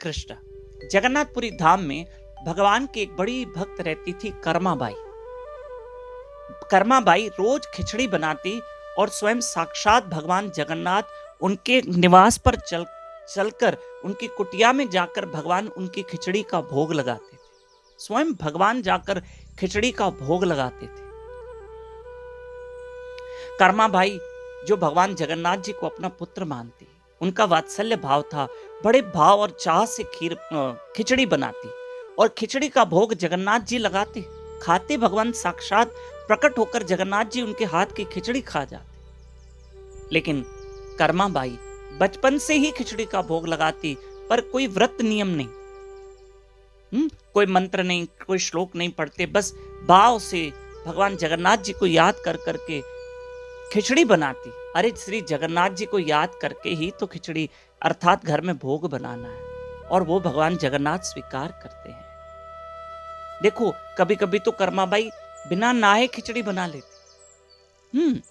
कृष्ण। जगन्नाथपुरी धाम में भगवान की एक बड़ी भक्त रहती थी कर्माबाई। कर्माबाई रोज खिचड़ी बनाती और स्वयं साक्षात भगवान जगन्नाथ उनके निवास पर चलकर उनकी कुटिया में जाकर भगवान उनकी खिचड़ी का भोग लगाते थे। स्वयं भगवान जाकर खिचड़ी का भोग लगाते थे। कर्माबाई जो भगवान जगन्नाथ जी को अपना पुत्र मानती, उनका वात्सल्य भाव था। बड़े भाव और चाह से खिचड़ी बनाती और खिचड़ी का भोग जगन्नाथ जी लगाते, खाते भगवान साक्षात प्रकट होकर जगन्नाथ जी उनके हाथ की खिचड़ी खा जाते। लेकिन कर्माबाई बचपन से ही खिचड़ी का भोग लगाती, पर कोई व्रत नियम नहीं, कोई मंत्र नहीं, कोई श्लोक नहीं पढ़ते, बस भाव से भगवान जगन्नाथ जी को याद कर करके खिचड़ी बनाती। अरे श्री जगन्नाथ जी को याद करके ही तो खिचड़ी अर्थात घर में भोग बनाना है, और वो भगवान जगन्नाथ स्वीकार करते हैं। देखो कभी कभी तो कर्माबाई बिना नहाए खिचड़ी बना लेती,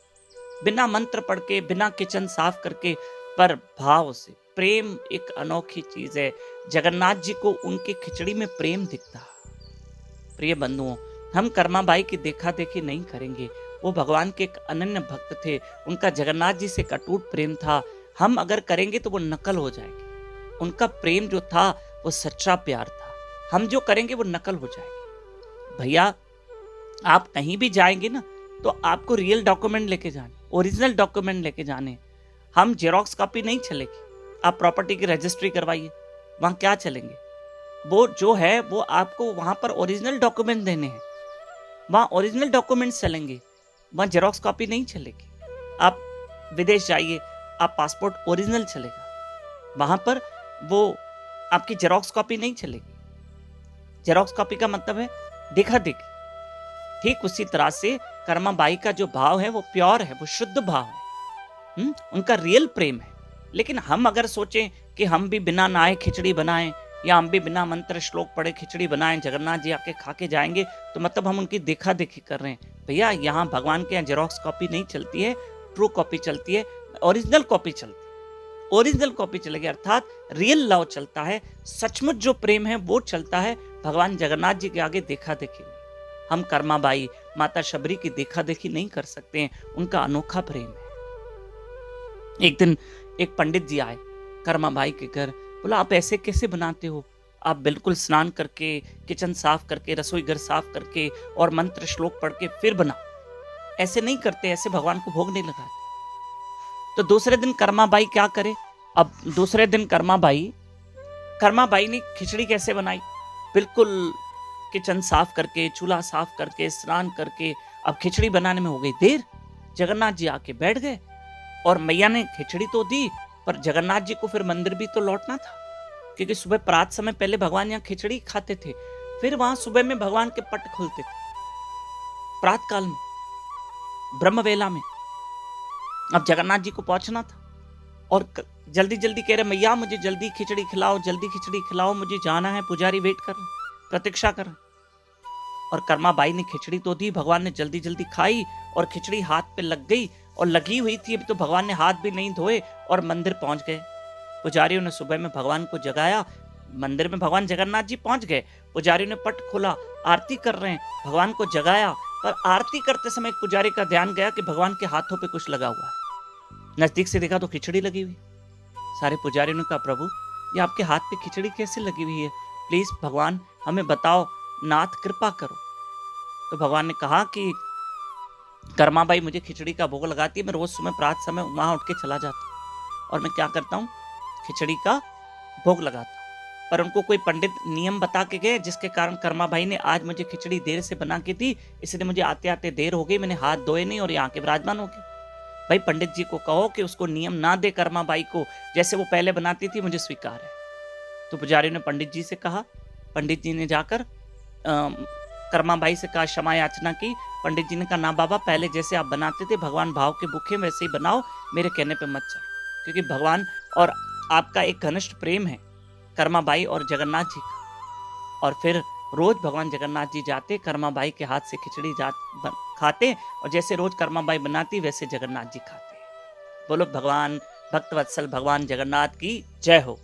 बिना मंत्र पढ़ के, बिना किचन साफ करके, पर भाव से। प्रेम एक अनोखी चीज है। जगन्नाथ जी को उनकी खिचड़ी में प्रेम दिखता। प्रिय बंधुओं, हम कर्माबाई की देखा देखी नहीं करेंगे। वो भगवान के एक अनन्य भक्त थे। उनका जगन्नाथ जी से अटूट प्रेम था। हम अगर करेंगे तो वो नकल हो जाएगी। उनका प्रेम जो था वो सच्चा प्यार था। हम जो करेंगे वो नकल हो जाएगी। भैया, आप कहीं भी जाएंगे ना, तो आपको रियल डॉक्यूमेंट लेके जाने, ओरिजिनल डॉक्यूमेंट लेके जाने। हम जेरोक्स कॉपी नहीं चलेगी। आप प्रॉपर्टी की रजिस्ट्री करवाइए, वहां क्या चलेंगे? वो जो है वो आपको वहां पर ओरिजिनल डॉक्यूमेंट देने हैं, वहां ओरिजिनल डॉक्यूमेंट चलेंगे, वहां जेरोक्स कॉपी नहीं चलेगी। आप विदेश जाइए, आप पासपोर्ट ओरिजिनल चलेगा, वहां पर वो आपकी जेरोक्स कॉपी नहीं चलेगी। जेरोक्स कॉपी का मतलब है देखा देखी। ठीक उसी तरह से कर्माबाई का जो भाव है वो प्योर है, वो शुद्ध भाव है, उनका रियल प्रेम है। लेकिन हम अगर सोचें कि हम भी बिना नहाए खिचड़ी बनाएं, या हम भी बिना मंत्र श्लोक पढ़े खिचड़ी बनाएं, जगन्नाथ जी आके खा के जाएंगे, तो मतलब हम उनकी देखा देखी कर रहे हैं। भैया, यहाँ भगवान के यहाँ जेरोक्स कॉपी नहीं चलती है, ट्रू कॉपी चलती है, ओरिजिनल कॉपी चलती है। ओरिजिनल कॉपी चलेगी, अर्थात रियल लव चलता है। सचमुच जो प्रेम है वो चलता है भगवान जगन्नाथ जी के आगे देखा देखी नहीं। हम कर्माबाई माता शबरी की देखा देखी नहीं कर सकते हैं। उनका अनोखा प्रेम है। एक दिन एक पंडित जी आए कर्माबाई के घर। बोला, आप ऐसे कैसे बनाते हो? आप बिल्कुल स्नान करके, किचन साफ करके, रसोई घर साफ करके और मंत्र श्लोक पढ़ के फिर बनाओ। ऐसे नहीं करते, ऐसे भगवान को भोग नहीं लगाते। तो दूसरे दिन कर्माबाई क्या करे? अब दूसरे दिन कर्माबाई ने खिचड़ी कैसे बनाई? बिल्कुल किचन साफ करके, चूल्हा साफ करके, स्नान करके। अब खिचड़ी बनाने में हो गई देर। जगन्नाथ जी आके बैठ गए और मैया ने खिचड़ी तो दी, पर जगन्नाथ जी को फिर मंदिर भी तो लौटना था, क्योंकि सुबह प्रात समय पहले भगवान यहाँ खिचड़ी खाते थे, फिर वहां सुबह में भगवान के पट खुलते थे, प्रात काल में, ब्रह्मवेला में। अब जगन्नाथ जी को पहुंचना था और जल्दी जल्दी कह रहे, मैया मुझे जल्दी खिचड़ी खिलाओ, जल्दी खिचड़ी खिलाओ, मुझे जाना है, पुजारी वेट कर रहे, प्रतीक्षा कर रहे। और कर्माबाई ने खिचड़ी तो दी, भगवान ने जल्दी जल्दी खाई और खिचड़ी हाथ पे लग गई और लगी हुई थी। अभी तो भगवान ने हाथ भी नहीं धोए और मंदिर पहुंच गए। पुजारियों ने सुबह में भगवान को जगाया। मंदिर में भगवान जगन्नाथ जी पहुंच गए। पुजारियों ने पट खोला, आरती कर रहे हैं, भगवान को जगाया। पर आरती करते समय एक पुजारी का ध्यान गया कि भगवान के हाथों पे कुछ लगा हुआ है। नजदीक से देखा तो खिचड़ी लगी हुई। सारे पुजारियों ने कहा, प्रभु ये आपके हाथ पे खिचड़ी कैसे लगी हुई है? प्लीज भगवान हमें बताओ, नाथ कृपा करो। तो भगवान ने कहा कि कर्माबाई मुझे खिचड़ी का भोग लगाती है, मैं रोज सुबह प्रात समय वहां उठ के चला जाता हूँ और मैं क्या करता हूँ, खिचड़ी का भोग लगाता हूँ। पर उनको कोई पंडित नियम बता के गए, जिसके कारण कर्माबाई ने आज मुझे खिचड़ी देर से बना के दी, इसलिए मुझे आते आते देर हो गई, मैंने हाथ धोए नहीं और यहाँ के विराजमान हो गए। भाई पंडित जी को कहो कि उसको नियम ना दे कर्माबाई को, जैसे वो पहले बनाती थी, मुझे स्वीकार है। तो पुजारी ने पंडित जी से कहा। पंडित जी ने जाकर कर्माबाई से कहा, क्षमा याचना की। पंडित जी ने कहा, ना बाबा, पहले जैसे आप बनाते थे, भगवान भाव के भूखे वैसे ही बनाओ, मेरे कहने पे मत चलो। क्योंकि भगवान और आपका एक घनिष्ठ प्रेम है, कर्माबाई और जगन्नाथ जी का। और फिर रोज भगवान जगन्नाथ जी जाते, कर्माबाई के हाथ से खिचड़ी खाते, और जैसे रोज कर्माबाई बनाती वैसे जगन्नाथ जी खाते। बोलो भगवान भक्तवत्सल भगवान जगन्नाथ की जय हो।